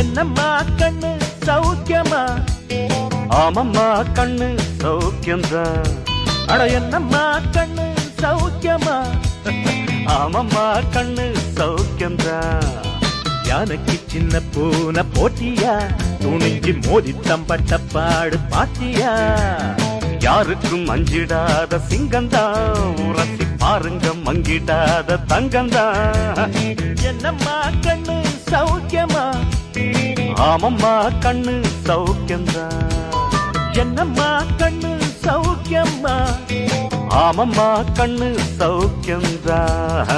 என்னம்மா கண்ணு சௌக்கியமா? ஆமம்மா கண்ணு சௌக்கியம்தான். அட என்னம்மா கண்ணு சௌக்கியமா? ஆமம்மா கண்ணு சௌக்கியம்தான். யானைக்கு சின்ன பூனை போட்டியா? துணிஞ்சு மோதி தம்பட்ட பாடு பாத்தியா? யாருக்கும் அஞ்சிடாத சிங்கந்தான், உரசி பாருங்க மங்கிடாத தங்கந்தான். என்னம்மா கண்ணு சௌக்கியமா? ஆமம்மா கண்ணு சௌக்கியம்தான். என்னம்மா கண்ணு சௌக்கியம்மா? ஆமம்மா கண்ணு சௌக்கியம்தான்.